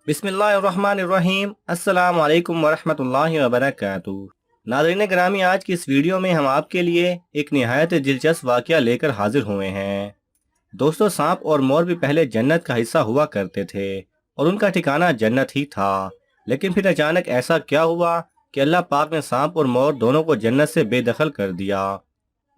बिस्मिल्लाहिर्रहमानिर्रहीम। अस्सलाम वालेकुम वरहमतुल्लाहि वबरकातुहू। नाज़रीन ग्रामी, आज की इस वीडियो में हम आपके लिए एक निहायत दिलचस्प वाक़या लेकर हाजिर हुए हैं। दोस्तों, सांप और मोर भी पहले जन्नत का हिस्सा हुआ करते थे और उनका ठिकाना जन्नत ही था। लेकिन फिर अचानक ऐसा क्या हुआ कि अल्लाह पाक ने सांप और मोर दोनों को जन्नत से बेदखल कर दिया।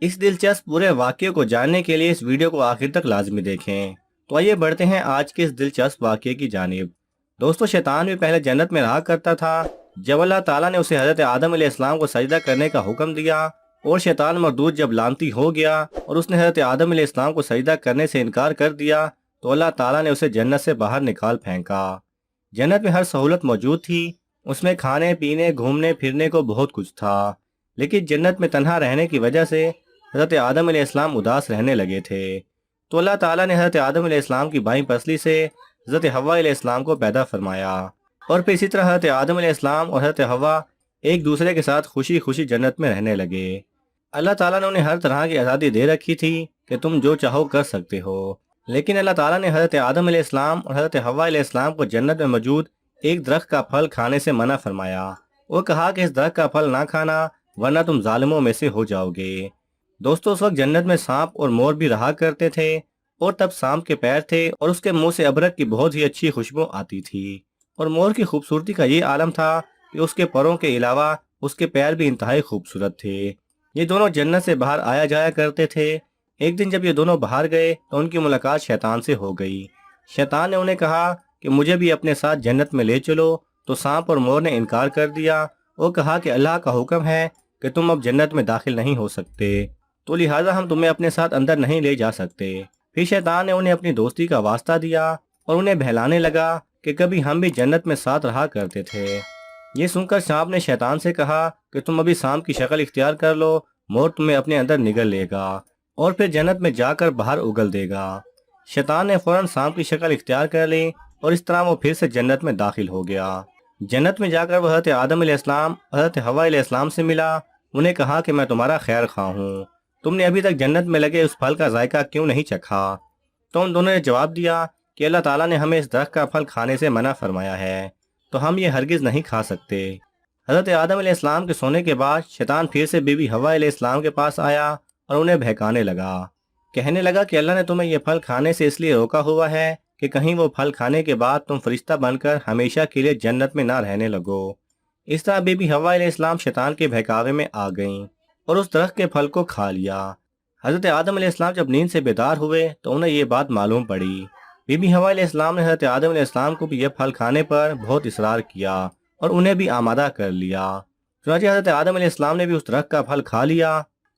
इस दिलचस्प पूरे वाक़ये को जानने के लिए इस वीडियो को आखिर तक लाजमी देखें। तो आइए बढ़ते हैं आज के इस दिलचस्प वाक़ये की जानिब। दोस्तों, शैतान भी पहले जन्नत में रहा करता था। जब अल्लाह ताला ने उसे हज़रत आदम अलैहिस्सलाम को सजदा करने का हुक्म दिया और शैतान मरदूद जब लानती हो गया और उसने हज़रत आदम अलैहिस्सलाम को सजदा करने से इनकार कर दिया, तो अल्लाह ताला ने उसे जन्नत से बाहर निकाल फेंका। जन्नत में हर सहूलत मौजूद थी। उसमें खाने पीने घूमने फिरने को बहुत कुछ था। लेकिन जन्नत में तन्हा रहने की वजह से हज़रत आदम अलैहिस्सलाम उदास रहने लगे थे। तो अल्लाह ताला ने हज़रत आदम अलैहिस्सलाम की बाईं पसली से हज़रत हव्वा अलैहिस्सलाम को पैदा फरमाया और फिर इसी तरह हज़रत आदम अलैहिस्सलाम और हज़रत हव्वा एक दूसरे के साथ खुशी खुशी जन्नत में रहने लगे। अल्लाह ताला ने उन्हें हर तरह की आज़ादी दे रखी थी कि तुम जो चाहो कर सकते हो। लेकिन अल्लाह ताला ने हज़रत आदम अलैहिस्सलाम और हज़रत हव्वा अलैहिस्सलाम को जन्नत में मौजूद एक दरख्त का फल खाने से मना फरमाया। वो कहा कि इस दरख्त का फल ना खाना, वरना तुम जालिमों में से हो जाओगे। दोस्तों, उस वक्त जन्नत में सांप और मोर भी रहा करते थे और तब सांप के पैर थे और उसके मुंह से अबरक की बहुत ही अच्छी खुशबू आती थी। और मोर की खूबसूरती का ये आलम था कि उसके परों के अलावा उसके पैर भी इंतहाई खूबसूरत थे। ये दोनों जन्नत से बाहर आया जाया करते थे। एक दिन जब ये दोनों बाहर गए तो उनकी मुलाकात शैतान से हो गई। शैतान ने उन्हें कहा कि मुझे भी अपने साथ जन्नत में ले चलो, तो सांप और मोर ने इनकार कर दिया। वो कहा कि अल्लाह का हुक्म है कि तुम अब जन्नत में दाखिल नहीं हो सकते, तो लिहाजा हम तुम्हें अपने साथ अंदर नहीं ले जा सकते। फिर शैतान ने उन्हें अपनी दोस्ती का वास्ता दिया और उन्हें बहलाने लगा कि कभी हम भी जन्नत में साथ रहा करते थे। ये सुनकर सांप ने शैतान से कहा कि तुम अभी सांप की शक्ल इख्तियार कर लो, मोर तुम्हें अपने अंदर निगल लेगा और फिर जन्नत में जाकर बाहर उगल देगा। शैतान ने फौरन सांप की शक्ल इख्तियार कर ली और इस तरह वो फिर से जन्नत में दाखिल हो गया। जन्नत में जाकर वह हज़रत आदम अलैहिस्सलाम हज़रत हव्वा अलैहिस्सलाम से मिला। उन्हें कहा कि मैं तुम्हारा खैर खा हूँ, तुमने अभी तक जन्नत में लगे उस फल का जायका क्यों नहीं चखा? तो उन दोनों ने जवाब दिया कि अल्लाह ताला ने हमें इस दरख्त का फल खाने से मना फरमाया है, तो हम ये हरगिज़ नहीं खा सकते। हज़रत आदम अलैहिस्सलाम के सोने के बाद शैतान फिर से बीबी हव्वा अलैहिस्सलाम के पास आया और उन्हें बहकाने लगा। कहने लगा कि अल्लाह ने तुम्हें यह फल खाने से इसलिए रोका हुआ है कि कहीं वो फल खाने के बाद तुम फरिश्ता बनकर हमेशा के लिए जन्नत में ना रहने लगो। इस तरह बीबी हव्वा अलैहिस्सलाम शैतान के बहकावे में आ गईं और उस दरख्त के फल को खा लिया। हज़रत आदम अलैहिस्सलाम जब नींद से बेदार हुए तो उन्हें ये बात मालूम पड़ी। बीबी हव्वा अलैहिस्सलाम ने हज़रत आदम अलैहिस्सलाम को भी यह फल खाने पर बहुत इसरार किया और उन्हें भी आमादा कर लिया। चुनांचे हज़रत आदम अलैहिस्सलाम ने भी उस दरख्त का फल खा लिया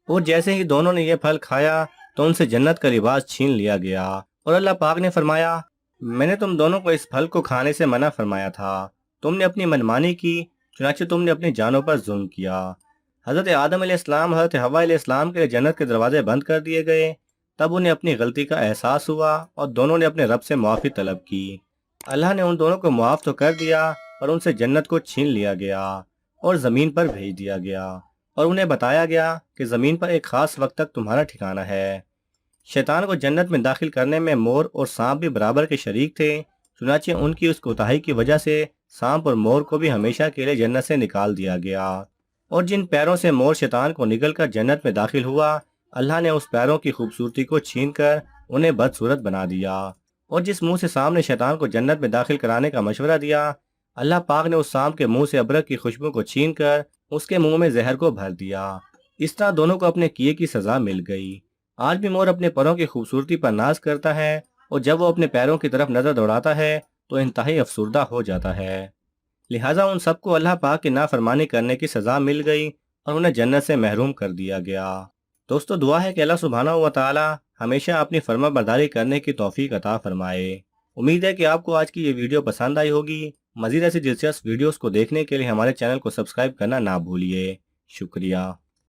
और जैसे ही दोनों ने यह फल खाया तो उनसे जन्नत का लिबास छीन लिया गया और अल्लाह पाक ने फरमाया, मैंने तुम दोनों को इस फल को खाने से मना फरमाया था, तुमने अपनी मनमानी की, चुनांचे तुमने अपनी जानों पर जुल्म किया। हज़रत आदम अलैहिस्सलाम हज़रत हव्वा अलैहिस्सलाम के लिए जन्नत के दरवाजे बंद कर दिए गए। तब उन्हें अपनी गलती का एहसास हुआ और दोनों ने अपने रब से मुआफ़ी तलब की। अल्लाह ने उन दोनों को मुआफ़ तो कर दिया पर उनसे जन्नत को छीन लिया गया और ज़मीन पर भेज दिया गया और उन्हें बताया गया कि ज़मीन पर एक ख़ास वक्त तक तुम्हारा ठिकाना है। शैतान को जन्नत में दाखिल करने में मोर और सांप भी बराबर के शरीक थे। चुनांचे उनकी उस कोताही की वजह से सांप और मोर को भी हमेशा के लिए जन्नत से निकाल दिया गया। और जिन पैरों से मोर शैतान को निगलकर जन्नत में दाखिल हुआ, अल्लाह ने उस पैरों की खूबसूरती को छीनकर उन्हें बदसूरत बना दिया। और जिस मुंह से सांप ने शैतान को जन्नत में दाखिल कराने का मशवरा दिया, अल्लाह पाक ने उस सांप के मुंह से अबरक की खुशबू को छीनकर उसके मुंह में जहर को भर दिया। इस तरह दोनों को अपने किए की सजा मिल गई। आज भी मोर अपने पैरों की खूबसूरती पर नाज करता है और जब वो अपने पैरों की तरफ नजर दौड़ाता है तो इंतहाई अफसुर्दा हो जाता है। लिहाजा उन सबको अल्लाह पाक की नाफरमानी करने की सजा मिल गई और उन्हें जन्नत से महरूम कर दिया गया। दोस्तों, दुआ है कि अल्लाह सुब्हानहू व तआला हमेशा अपनी फर्माबरदारी करने की तौफीक अता फरमाए। उम्मीद है कि आपको आज की ये वीडियो पसंद आई होगी। मज़ीद ऐसी दिलचस्प वीडियोस को देखने के लिए हमारे चैनल को सब्सक्राइब करना ना भूलिए। शुक्रिया।